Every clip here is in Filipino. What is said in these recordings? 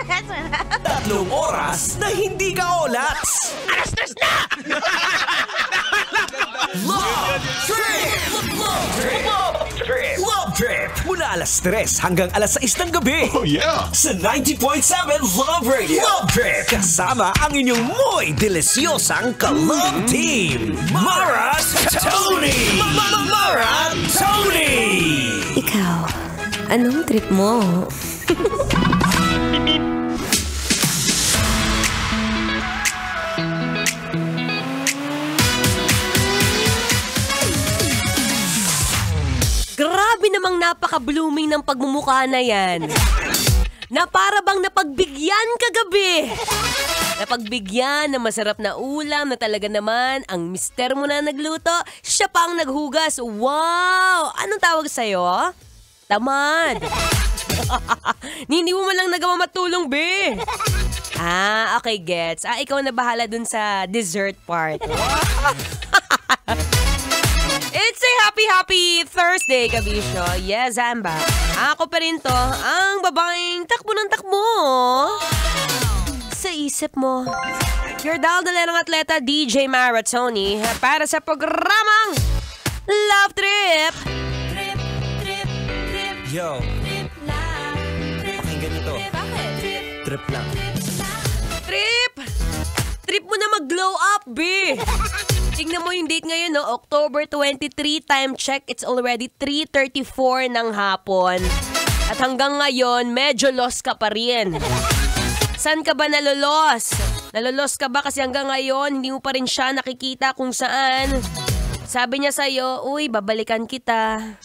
3 oras na hindi ka olats. Alas 3 na! Love Trip! Love Trip! Love Trip! Mula alas 3 hanggang alas 6 ng gabi. Oh yeah! Sa 90.7 Love Radio. Love Trip! Kasama ang inyong mo'y delisyosang ka-love team. Mara Tony! Mara Tony! Ikaw, anong trip mo? Grabe namang napaka-blooming ng pagmumukha na yan. Na para bang napagbigyan kagabi. Napagbigyan ng masarap na ulam na talaga naman ang mister mo na nagluto, siya pa ang naghugas. Wow! Anong tawag sa'yo? Tamad. Hindi mo man lang nagawa matulong, be. Okay, gets. Ikaw na bahala dun sa dessert part. It's a happy Thursday, kabisyo. Yes, I'm back. Ako pa rin to, ang babaeng takbo ng takbo sa isip mo. Your daldalerong atleta, DJ Mara Tony, para sa programang Love Trip. Trip, trip, trip. Yo. Trip lang. Pakinggan nyo to. Bakit? Trip lang. Trip! Trip mo na mag-glow up, be! Tingnan mo yung date ngayon, no? October 23, time check. It's already 3:34 ng hapon. At hanggang ngayon, medyo lost ka pa rin. Saan ka ba nalulos? Nalulos ka ba kasi hanggang ngayon, hindi mo pa rin siya nakikita kung saan? Sabi niya sa'yo, uy, babalikan kita.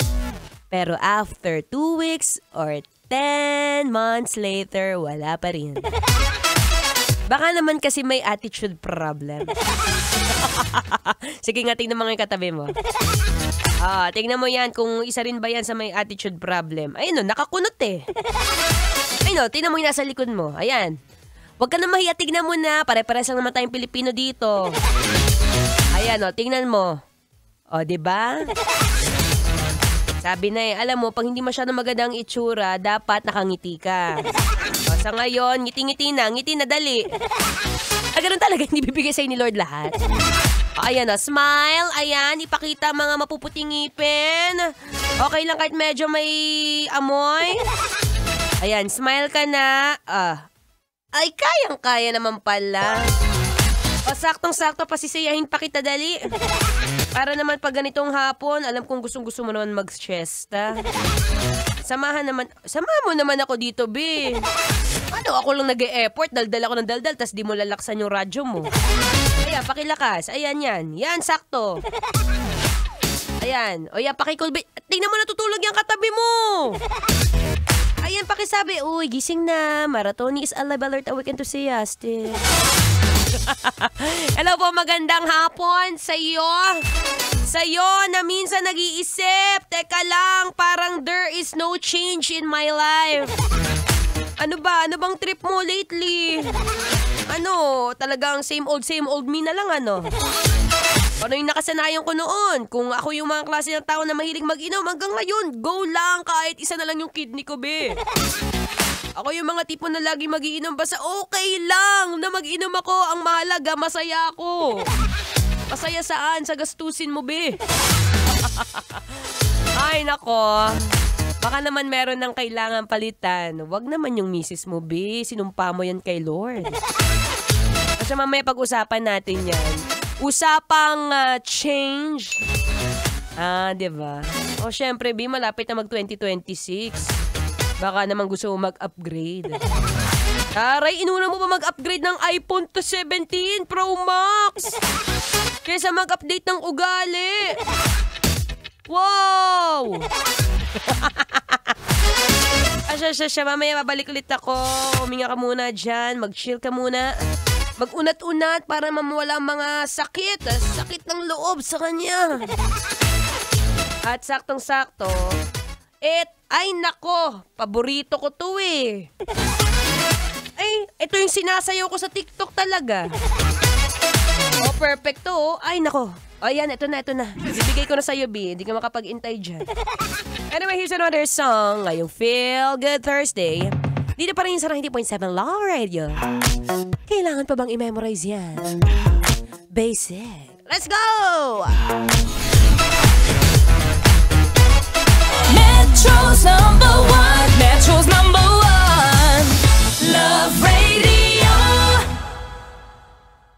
Pero after 2 weeks or 10 months later, wala pa rin. Baka naman kasi may attitude problem. Sige nga, tingnan mo nga yung katabi mo. Tingnan mo yan kung isa rin ba yan sa may attitude problem. Ayun, nakakunot eh. Ayun, tingnan mo yung nasa likod mo. Ayan. Huwag ka na mahiya, tingnan mo na. Pare-pares lang naman tayong Pilipino dito. Ayan, tingnan mo. Diba? Sabi na alam mo, pag hindi masyadong magandang itsura, dapat nakangiti ka. Sa ngayon, ngiti-ngiti na, dali. Ganun talaga, hindi bibigay sa'yo ni Lord lahat. Ayan smile, ayan, ipakita mga mapuputing ngipin. Okay lang kahit medyo may amoy. Ayan, smile ka na. Ay, kayang-kaya naman pala. Saktong-sakto, pasisiyahin pa kita, dali. Para naman pag ganitong hapon, alam kong gustong-gusto mo naman mag-siesta. Samahan mo naman ako dito, be. Ako lang nag-e-effort, daldal ako ng daldal, tas di mo lalaksan yung radyo mo. Ayan, pakilakas. Ayan yan. Yan, sakto. Ayan. O yan, pakikulbi. Tingnan mo, natutulog yung katabi mo. Ayan, pakisabi. Uy, gising na. Maratoni is alive, alert, awake, enthusiastic. Hello po, magandang hapon sa iyo. Sa'yo na minsan nag-iisip. Teka lang, parang there is no change in my life. Ano ba? Ano bang trip mo lately? Talagang same old me na lang, ano yung nakasanayan ko noon? Kung ako yung mga klase ng tao na mahilig mag-inom, hanggang ngayon, go lang, kahit isa na lang yung kidney ko, be. Ako yung mga tipo na lagi mag-iinom, basta okay lang na mag-inom ako. Ang mahalaga, masaya ako. Masaya saan? Sa gastusin mo, be. Ay, nako. Baka naman meron ng kailangan palitan. Wag naman yung misis mo, be. Sinumpa mo yan kay Lord. Kasi mamaya pag-usapan natin yan. Usapang change. Diba? Syempre, be, malapit na mag-2026. Baka naman gusto mo mag-upgrade. Taray, inuna mo pa mag-upgrade ng iPhone to 17 Pro Max kaysa mag-update ng ugali. Wow! Siya, mamaya babalik ulit ako. Huminga ka muna dyan, mag-chill ka muna. Mag-unat-unat para mamawala ang mga sakit ng loob sa kanya. At saktong-sakto, ay nako, paborito ko to eh. Ay, ito yung sinasayaw ko sa TikTok talaga. Perfect to. Ay nako. Ayan, ito na. Bibigay ko na sa'yo, B. Hindi ka makapag-intay dyan. Anyway, here's another song ngayong Feel Good Thursday. Dito pa rin sa 90.7 Law Radio. Kailangan pa bang i-memorize yan? Basic. Let's go!